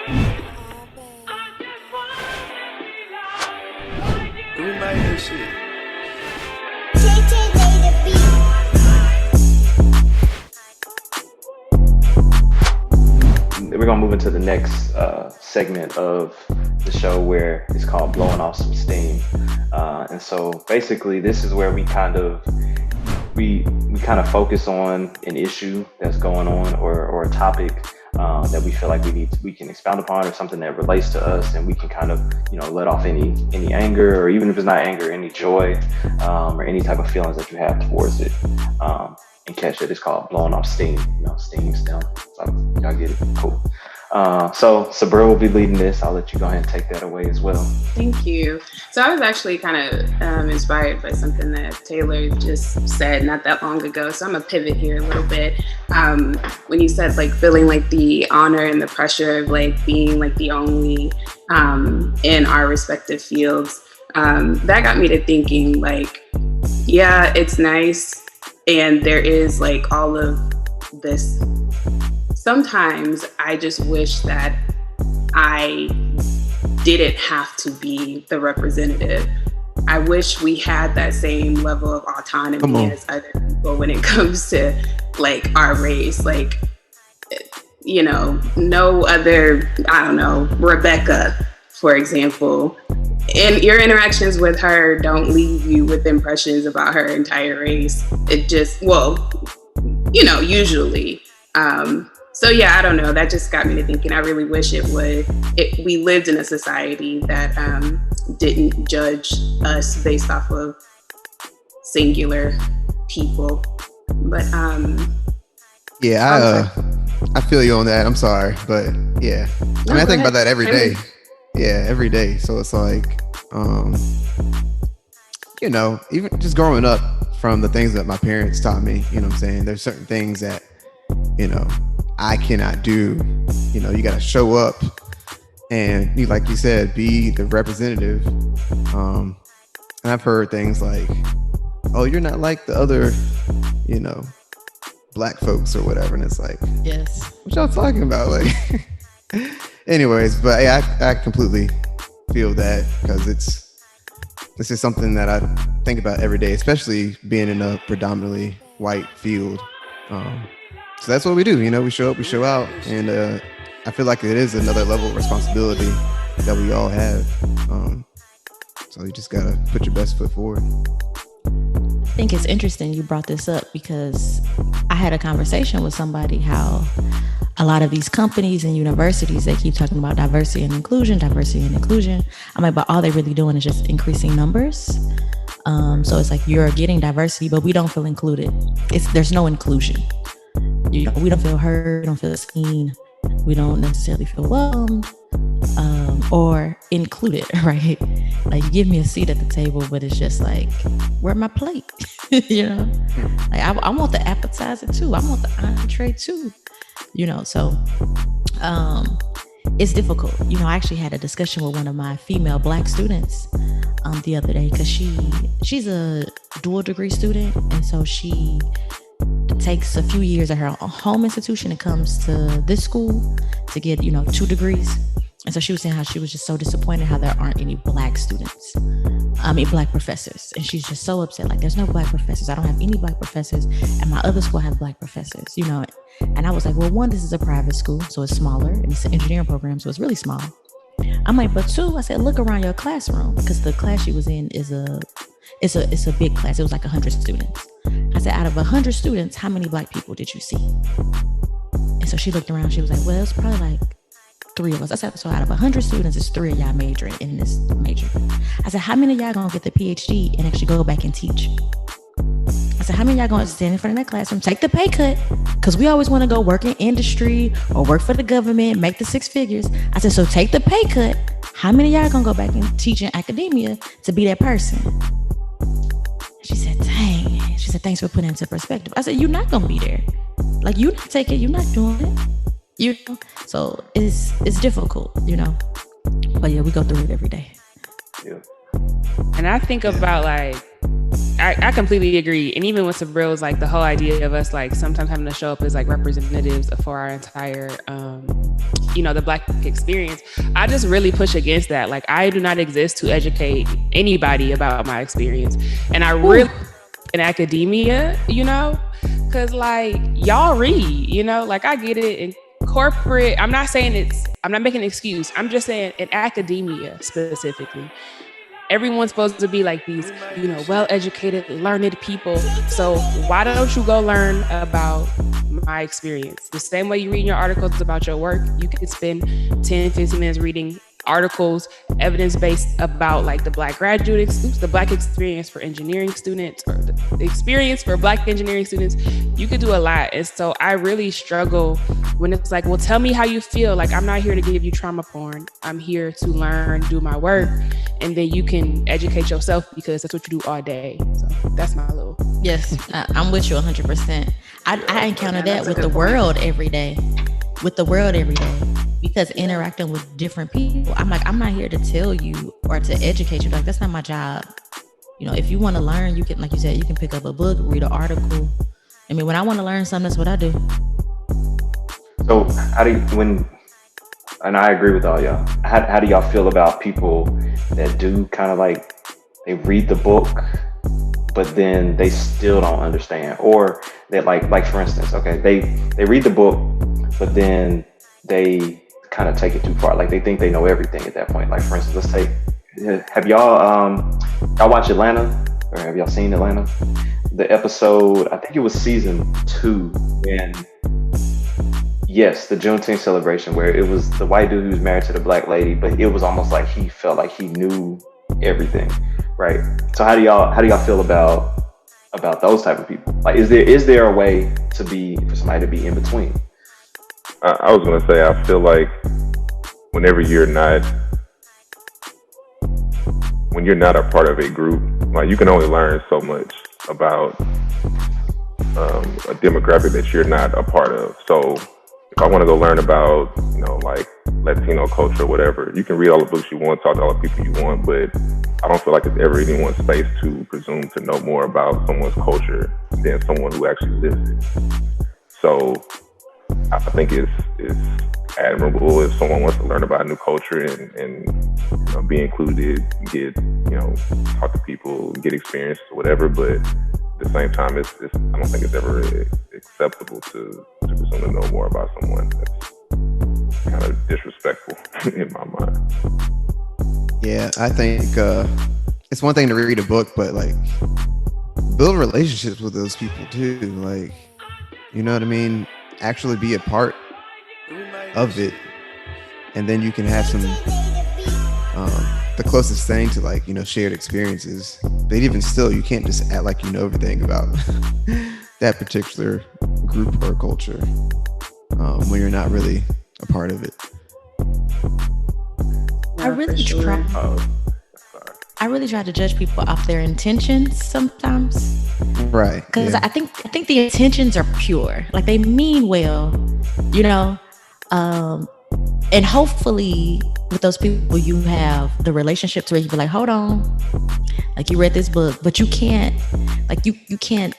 Who made this shit? We're gonna move into the next segment of the show where it's called blowing off some steam. And so basically this is where we kind of focus on an issue that's going on or a topic that we feel like we can expound upon, or something that relates to us, and we can kind of let off any anger, or even if it's not anger, any joy or any type of feelings that you have towards it, and catch it. It's called blowing off steam. Steam, stem. So y'all get it. Cool. So Sabra will be leading this. I'll let you go ahead and take that away as well. Thank you. So I was actually kind of inspired by something that Taylor just said not that long ago. So I'm gonna pivot here a little bit. When you said like feeling like the honor and the pressure of like being like the only in our respective fields, that got me to thinking like, yeah, it's nice. And there is like all of this. Sometimes I just wish that I didn't have to be the representative. I wish we had that same level of autonomy as other people when it comes to like our race. Like, no other, Rebecca, for example, and your interactions with her don't leave you with impressions about her entire race. It just, usually. So yeah, I don't know. That just got me to thinking. I really wish we lived in a society that didn't judge us based off of singular people. But yeah, I feel you on that. I'm sorry, but yeah, I think about that every day. Yeah, every day. So it's like, even just growing up from the things that my parents taught me, you know what I'm saying? There's certain things that, I cannot do. You got to show up and, like you said, be the representative. And I've heard things like, oh, you're not like the other, black folks or whatever. And it's like, yes, what y'all talking about? Like, anyways, but yeah, I completely feel that, because it's just something that I think about every day, especially being in a predominantly white field. So that's what we do. We show up, we show out, and I feel like it is another level of responsibility that we all have. So you just gotta put your best foot forward. I think it's interesting you brought this up, because I had a conversation with somebody how a lot of these companies and universities, they keep talking about diversity and inclusion. I'm like, but all they're really doing is just increasing numbers. So it's like you're getting diversity, but we don't feel included. There's no inclusion. We don't feel heard, we don't feel seen, we don't necessarily feel welcomed or included, right? Like, you give me a seat at the table, but it's just like, where's my plate? Like I want the appetizer too, I want the entree too, so it's difficult. I actually had a discussion with one of my female Black students the other day, because she's a dual degree student, and so she takes a few years at her home institution and comes to this school to get 2 degrees. And so she was saying how she was just so disappointed how there aren't any Black students, Black professors, and she's just so upset, like, there's no Black professors, I don't have any Black professors, and my other school have Black professors, and I was like, well, one, this is a private school, so it's smaller, and it's an engineering program, so it's really small. I'm like, but 2, I said, look around your classroom, because the class she was in is it's a big class. It was like 100 students. I said, out of 100 students, how many Black people did you see? And so she looked around. She was like, well, it's probably like 3 of us. I said, so out of 100 students, it's 3 of y'all majoring in this major. I said, how many of y'all gonna get the PhD and actually go back and teach? I said, how many of y'all gonna stand in front of that classroom, take the pay cut? Because we always want to go work in industry or work for the government, make the 6 figures. I said, so take the pay cut. How many of y'all gonna go back and teach in academia to be that person? She said, dang. She said, thanks for putting it into perspective. I said, you're not gonna be there. Like, you're not taking it, you're not doing it. So it's difficult, But yeah, we go through it every day. Yeah. And I think about like, I completely agree. And even with Sabril, like the whole idea of us like sometimes having to show up as like representatives for our entire the Black experience. I just really push against that. Like, I do not exist to educate anybody about my experience. And I really in academia, because like y'all read, like I get it in corporate. I'm not making an excuse. I'm just saying in academia specifically, everyone's supposed to be like these, well-educated, learned people. So why don't you go learn about my experience? The same way you read your articles about your work, you could spend 10, 15 minutes reading articles, evidence-based about like the Black the Black experience for engineering students, or the experience for Black engineering students. You could do a lot. And so I really struggle when it's like, well, tell me how you feel. Like, I'm not here to give you trauma porn. I'm here to learn, do my work, and then you can educate yourself, because that's what you do all day. So that's my little. Yes, I'm with you 100%. I encounter that with the world every day. Because interacting with different people, I'm like, I'm not here to tell you or to educate you. Like, that's not my job. If you want to learn, you can, like you said, you can pick up a book, read an article. I mean, when I want to learn something, that's what I do. So and I agree with all y'all. How do y'all feel about people that do kind of like, they read the book, but then they still don't understand, or that like for instance, okay, they read the book, but then they kind of take it too far. Like, they think they know everything at that point. Like, for instance, have y'all watched Atlanta, or have y'all seen Atlanta? The episode, I think it was season 2, when, yes, the Juneteenth celebration, where it was the white dude who was married to the Black lady, but it was almost like he felt like he knew everything, right? So how do y'all feel about those type of people? Like, is there a way for somebody to be in between? I was going to say, I feel like whenever you're not a part of a group, like, you can only learn so much about a demographic that you're not a part of. So if I want to go learn about, like Latino culture or whatever, you can read all the books you want, talk to all the people you want, but I don't feel like it's ever anyone's space to presume to know more about someone's culture than someone who actually lives it. So I think it's admirable if someone wants to learn about a new culture and be included, get talk to people, get experience or whatever. But at the same time, it's I don't think it's ever acceptable to presume to know more about someone. That's kind of disrespectful in my mind. Yeah, I think it's one thing to read a book, but like, build relationships with those people too. Like, you know what I mean? Actually be a part of it, and then you can have some the closest thing to, like, shared experiences. But even still, you can't just act like you know everything about that particular group or culture when you're not really a part of it. I really try to judge people off their intentions sometimes. Right. Because I think the intentions are pure. Like, they mean well, and hopefully with those people you have the relationships where you be like, hold on, like, you read this book, but you can't, like, you can't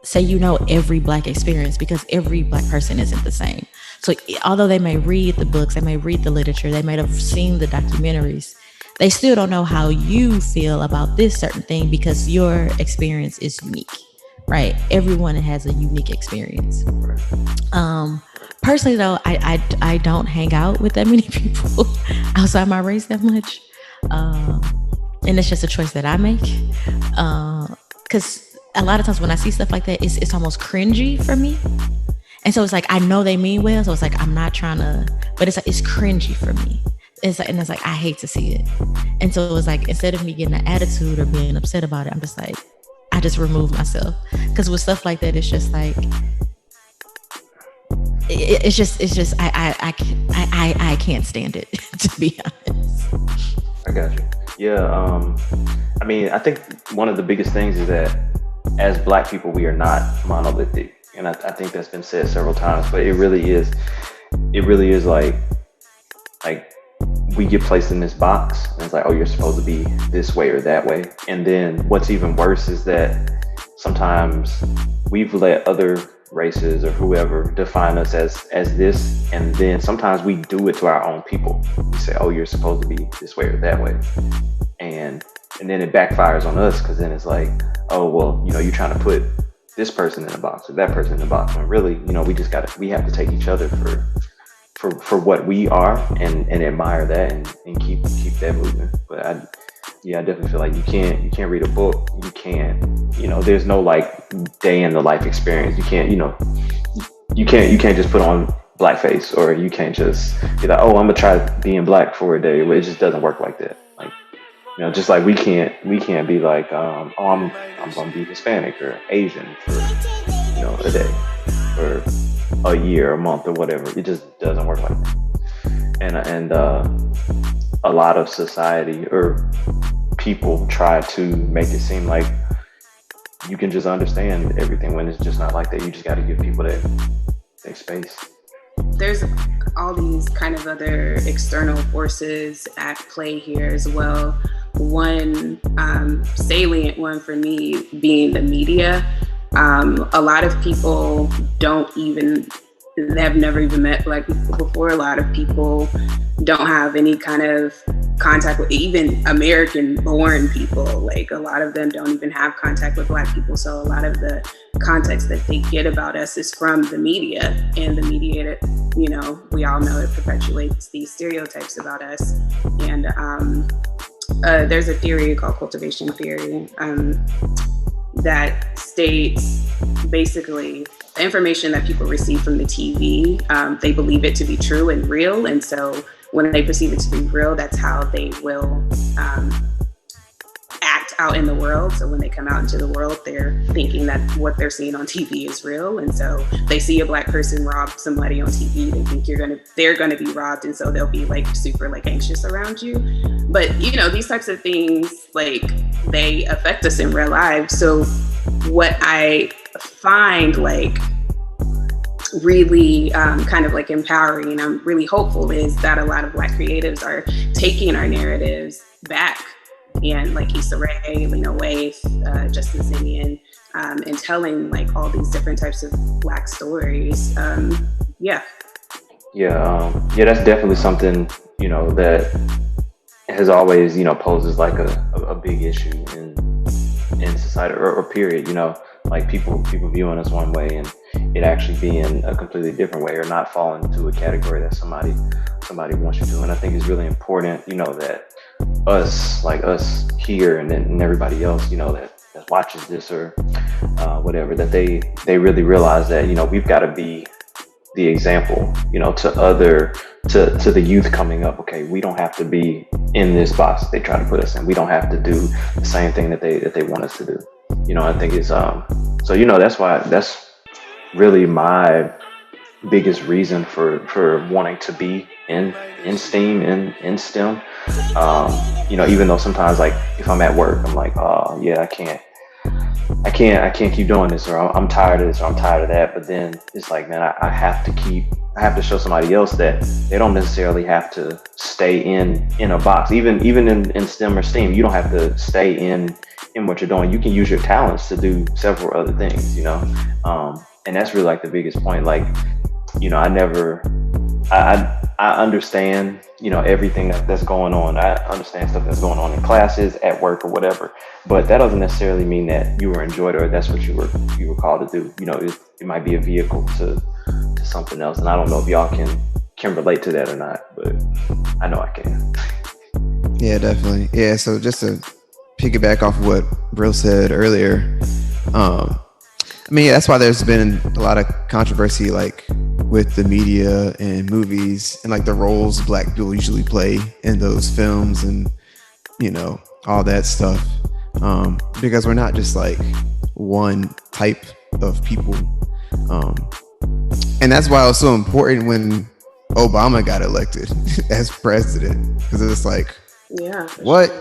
say every Black experience, because every Black person isn't the same. So although they may read the books, they may read the literature, they may have seen the documentaries, they still don't know how you feel about this certain thing, because your experience is unique, right? Everyone has a unique experience. Personally, though, I don't hang out with that many people outside my race that much. And it's just a choice that I make. Because a lot of times when I see stuff like that, it's almost cringy for me. And so it's like, I know they mean well, so it's like, I'm not trying to, but it's like, it's cringy for me. It's like, I hate to see it. And so it was like, instead of me getting an attitude or being upset about it, I'm just like, I just remove myself. Because with stuff like that, it's just like, it's just I can't stand it, to be honest. I got you. Yeah. I mean, I think one of the biggest things is that as Black people, we are not monolithic. And I think that's been said several times, but it really is like we get placed in this box, and it's like, oh, you're supposed to be this way or that way. And then what's even worse is that sometimes we've let other races or whoever define us as this, and then sometimes we do it to our own people. We say, oh, you're supposed to be this way or that way, and then it backfires on us, because then it's like, oh, well, you're trying to put this person in a box or that person in a box, when really, we have to take each other for what we are, and admire that, and keep that moving. But I definitely feel like you can't read a book. You can't, there's no like day in the life experience. You can't, you can't just put on blackface, or you can't just be like, oh, I'm gonna try being black for a day. It just doesn't work like that. Like, just like we can't be like, oh, I'm gonna be Hispanic or Asian for, a day or a year, a month, or whatever. It just doesn't work like that. And a lot of society or people try to make it seem like you can just understand everything, when it's just not like that. You just got to give people that space. There's all these kind of other external forces at play here as well. One salient one for me being the media. A lot of people have never even met Black people before. A lot of people don't have any kind of contact with even American-born people. Like, a lot of them don't even have contact with Black people. So a lot of the context that they get about us is from the media, and the media, we all know it perpetuates these stereotypes about us. And there's a theory called cultivation theory that states basically the information that people receive from the TV, they believe it to be true and real. And so when they perceive it to be real, that's how they will act out in the world. So when they come out into the world, they're thinking that what they're seeing on TV is real. And so they see a Black person rob somebody on TV, they think they're gonna be robbed, and so they'll be like super like anxious around you. But these types of things, like, they affect us in real life. So what I find like really kind of like empowering, and I'm really hopeful, is that a lot of Black creatives are taking our narratives back, and like Issa Rae, Lena Waithe, Justin Simien, and telling like all these different types of Black stories. That's definitely something that has always poses like a big issue in society, or period. Like people viewing us one way and it actually being a completely different way, or not falling into a category that somebody wants you to. And I think it's really important, that us here, and everybody else, that watches this or whatever, that they really realize that we've got to be the example, to the youth coming up. Okay, we don't have to be in this box that they try to put us in. We don't have to do the same thing that they want us to do. I think it's that's really my biggest reason for wanting to be in STEAM, in STEM. Even though sometimes, like, if I'm at work, I'm like, oh yeah, I can't keep doing this, or I'm tired of this, or I'm tired of that. But then it's like, man, I have to show somebody else that they don't necessarily have to stay in a box. Even in STEM or STEAM, you don't have to stay in what you're doing. You can use your talents to do several other things, and that's really like the biggest point. Like, I understand, everything that's going on. I understand stuff that's going on in classes, at work, or whatever. But that doesn't necessarily mean that you were enjoyed, or that's what you were called to do. It might be a vehicle to something else. And I don't know if y'all can relate to that or not, but I know I can. Yeah, definitely. Yeah. So just to piggyback off of what Brill said earlier, that's why there's been a lot of controversy, like, with the media and movies, and like the roles Black people usually play in those films, and all that stuff, because we're not just like one type of people, and that's why it was so important when Obama got elected as president, because it's like, what,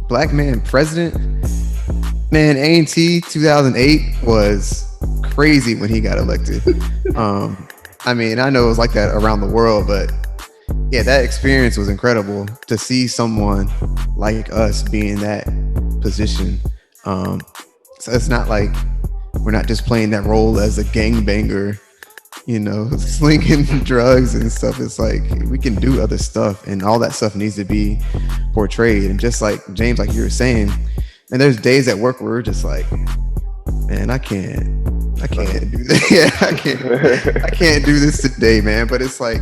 Black man president? Man, A&T 2008 was crazy when he got elected. I know it was like that around the world, but yeah, that experience was incredible to see someone like us be in that position. So it's not like we're not just playing that role as a gangbanger, you know, slinging drugs and stuff. It's like we can do other stuff, and all that stuff needs to be portrayed. And just like James, like you were saying, and there's days at work where we're just like, man, I can't do this. Yeah, I can't do this today, man. But it's like,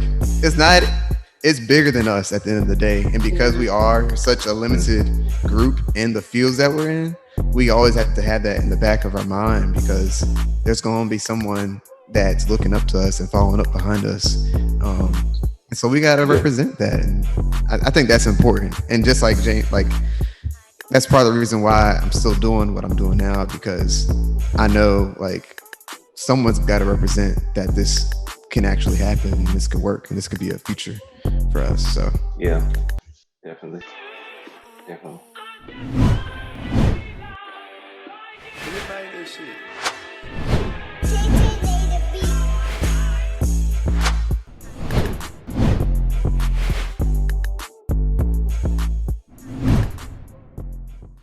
it's bigger than us at the end of the day. And because we are such a limited group in the fields that we're in, we always have to have that in the back of our mind, because there's going to be someone that's looking up to us and following up behind us. And so we got to represent that. And I think that's important. And just like James, like, that's part of the reason why I'm still doing what I'm doing now, because I know like someone's got to represent that this can actually happen, and this could work, and this could be a future for us. So Yeah, definitely. Who made this shit?